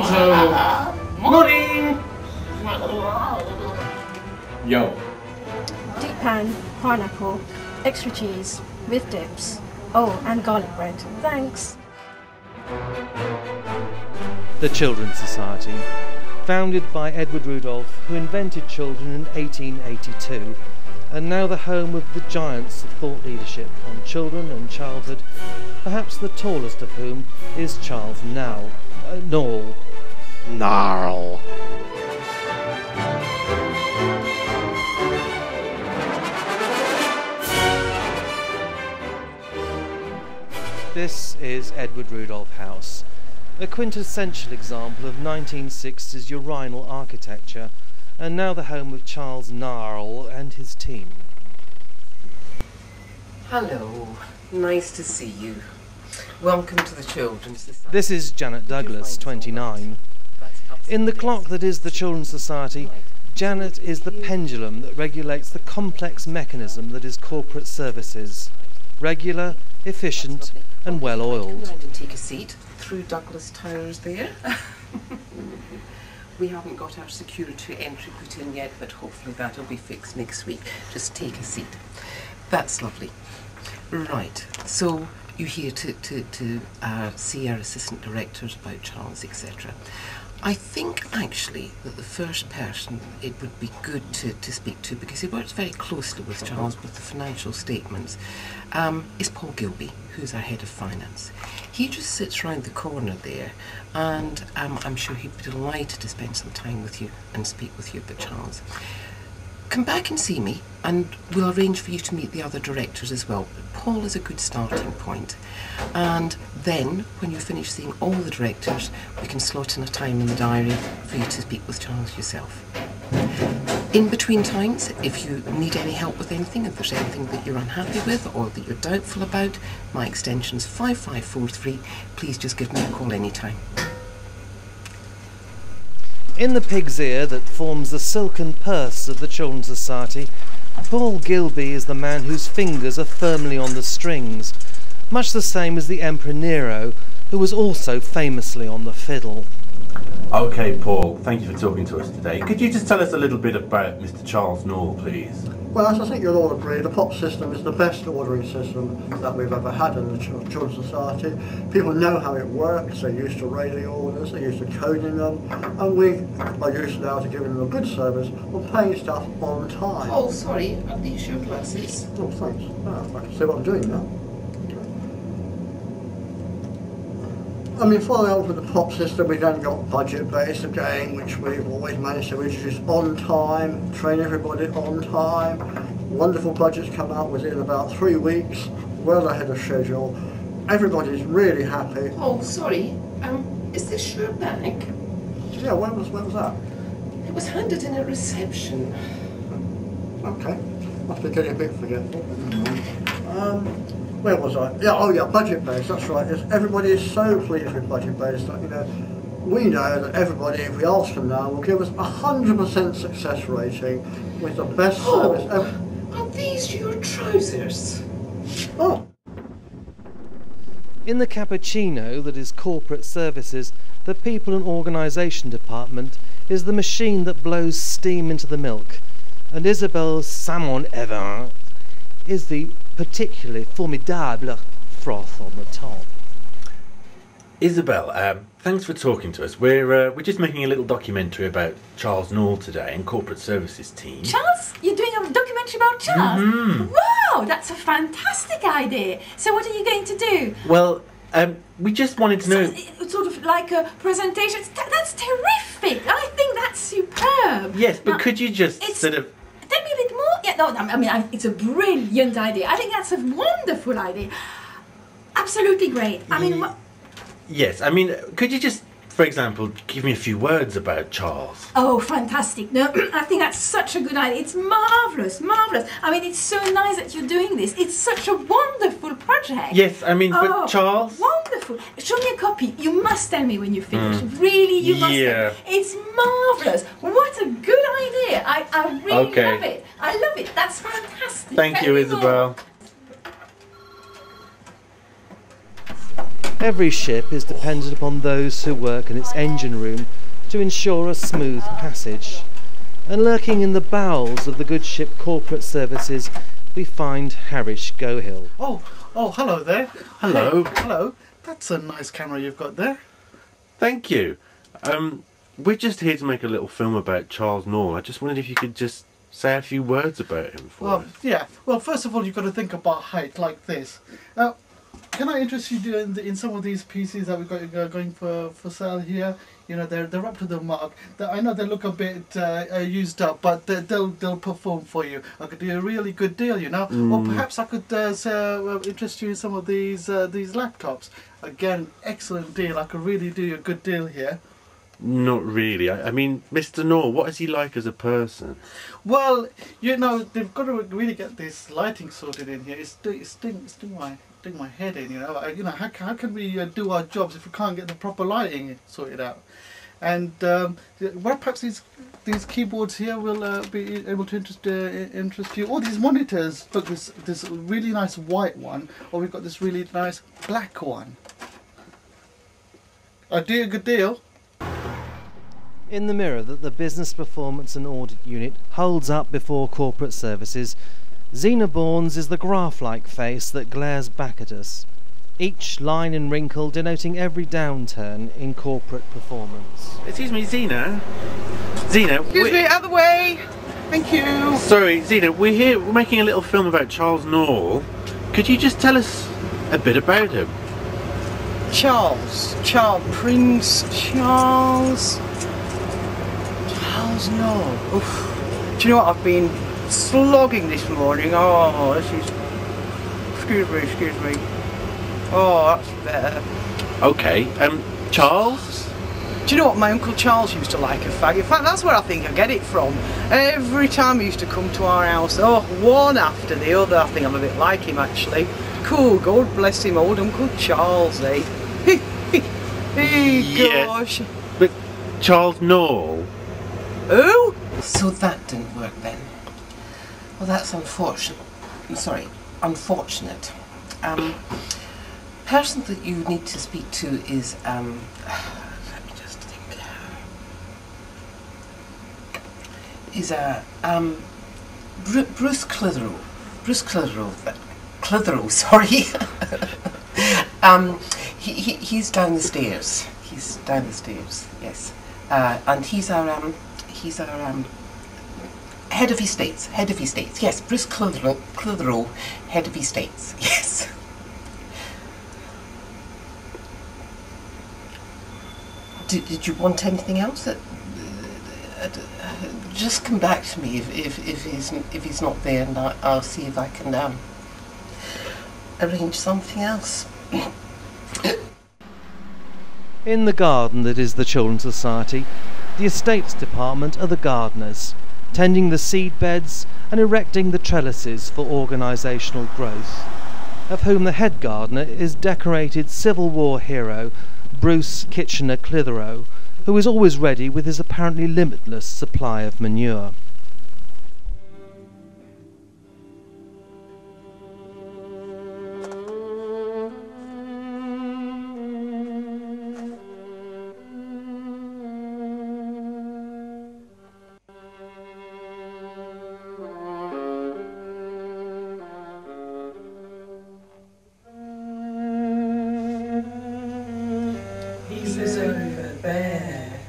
Toronto! Morning! Yo. Deep pan, pineapple, extra cheese, with dips. Oh, and garlic bread. Thanks. The Children's Society, founded by Edward Rudolph, who invented children in 1882, and now the home of the giants of thought leadership on children and childhood, perhaps the tallest of whom is Charles Norle. Gnarl. This is Edward Rudolph House, a quintessential example of 1960s urinal architecture, and now the home of Charles Gnarl and his team. Hello, nice to see you. Welcome to the Children's Society. This is Janet Douglas, 29. In the clock that is the Children's Society, Janet is the pendulum that regulates the complex mechanism that is corporate services. Regular, efficient and well-oiled. Come round and take a seat through Douglas Towers there. We haven't got our security entry put in yet, but hopefully that'll be fixed next week. Just take a seat. That's lovely. Right, so you're here to see our assistant directors about Charles, etc. I think actually that the first person it would be good to speak to, because he works very closely with Charles with the financial statements, is Paul Gilby, who's our head of finance. He just sits round the corner there, and I'm sure he'd be delighted to spend some time with you and speak with you about Charles. Come back and see me, and we'll arrange for you to meet the other directors as well. Paul is a good starting point. And then, when you finish seeing all the directors, we can slot in a time in the diary for you to speak with Charles yourself. In between times, if you need any help with anything, if there's anything that you're unhappy with or that you're doubtful about, my extension's 5543. Please just give me a call anytime. In the pig's ear that forms the silken purse of the Children's Society, Paul Gilby is the man whose fingers are firmly on the strings, much the same as the Emperor Nero, who was also famously on the fiddle. Okay, Paul, thank you for talking to us today. Could you just tell us a little bit about Mr. Charles Norle, please? Well, as I think you'll all agree, the POP system is the best ordering system that we've ever had in the Children's Society. People know how it works, they're used to raising orders, they're used to coding them, and we are used now to giving them a good service and paying stuff on time. Oh, sorry, are these your glasses? Oh, thanks. I can see what I'm doing now. I mean, following on with the POP system, we've then got budget-based again, which we've always managed to introduce on time, train everybody on time. Wonderful budgets come out within about 3 weeks, well ahead of schedule. Everybody's really happy. Oh, sorry, is this your bag? Yeah, when was that? It was handed in at reception. Okay, must be getting a bit forgetful. Where was I? Yeah, oh yeah, budget-based, that's right. Everybody is so pleased with budget-based that, you know, we know that everybody, if we ask them now, will give us 100% success rating with the best service ever. Are these your trousers? Oh. In the cappuccino that is corporate services, the people and organisation department is the machine that blows steam into the milk, and Isabelle Samon-Evin is the particularly formidable froth on the top. Isabel, thanks for talking to us. We're just making a little documentary about Charles Norle today and corporate services team. Charles? You're doing a documentary about Charles? Mm-hmm. Wow, that's a fantastic idea. So what are you going to do? Well, we just wanted to know... Sort of like a presentation. That's terrific. I think that's superb. Yes, but now, could you just sort of... Tell me a bit more. Yeah, no, I mean, it's a brilliant idea. I think that's a wonderful idea. Absolutely great. I mean... Yes, I mean, could you just, for example, give me a few words about Charles? Oh, fantastic. No, I think that's such a good idea. It's marvellous, marvellous. I mean, it's so nice that you're doing this. It's such a wonderful project. Yes, I mean, but Charles... Wonderful. Show me a copy. You must tell me when you finish. Really, you must. Yeah. It's marvellous. What a good idea. I really love it. I love it. That's fantastic. Thank you, Isabel. Every ship is dependent upon those who work in its engine room to ensure a smooth passage. And lurking in the bowels of the good ship Corporate Services, we find Harish Gohill. Oh, hello there. Hello. Hey, hello. That's a nice camera you've got there. Thank you. We're just here to make a little film about Charles Norle. I just wondered if you could just say a few words about him for us. Yeah. Well, first of all, you've got to think about height like this. Now, can I interest you in some of these pieces that we've got going for sale here? You know, they're up to the mark. I know they look a bit used up, but they'll perform for you. I could do a really good deal, you know. Or perhaps I could interest you in some of these laptops. Again, excellent deal. I could really do you a good deal here. Not really. I mean, Mr. Norle, what is he like as a person? Well, you know, they've got to really get this lighting sorted in here. It's sting my head in, you know. How can we do our jobs if we can't get the proper lighting sorted out? And well, perhaps these keyboards here will be able to interest you. All these monitors. Look, this really nice white one, or we've got this really nice black one. I do a good deal. In the mirror that the Business Performance and Audit Unit holds up before Corporate Services, Zena Bourne's is the graph-like face that glares back at us, each line and wrinkle denoting every downturn in corporate performance. Excuse me, Zena? Zena, Excuse me, out of the way! Thank you! Sorry, Zena, we're making a little film about Charles Norle. Could you just tell us a bit about him? Prince Charles Norle. Oof. Do you know what, I've been slogging this morning. Oh, this is... Excuse me. Oh, that's better. Okay, Charles? Do you know what, my Uncle Charles used to like a fag? In fact, that's where I think I get it from. Every time he used to come to our house, one after the other. I think I'm a bit like him, actually. Cool, God bless him, old Uncle Charles, eh? Gosh. Yes, but Charles Norle? Who? So that didn't work then. Well, that's unfortunate. Unfortunate. Person that you need to speak to is, let me just think. Is Bruce Clitheroe. Bruce Clitheroe, sorry. He's down the stairs. He's down the stairs, yes. And he's our head of estates. Yes, Bruce Clitheroe, head of estates. Yes. Did you want anything else? Just come back to me if he's not there, and I'll see if I can arrange something else. In the garden that is the Children's Society, the estates department are the gardeners, tending the seed beds and erecting the trellises for organisational growth, of whom the head gardener is decorated Civil War hero Bruce Kitchener Clitheroe, who is always ready with his apparently limitless supply of manure. He's over there.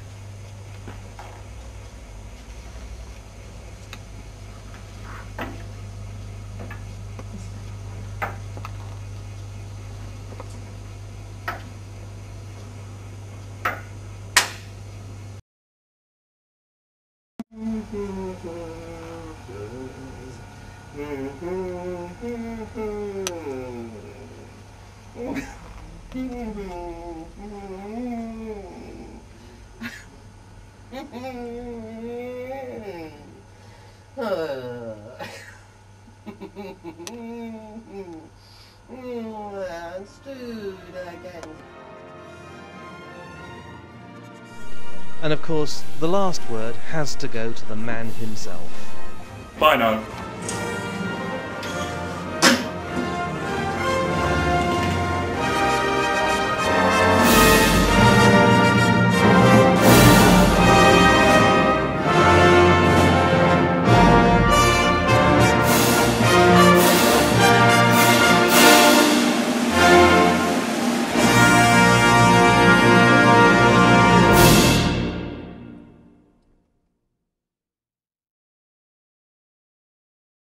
Let's do it again. And of course, the last word has to go to the man himself. Bye now.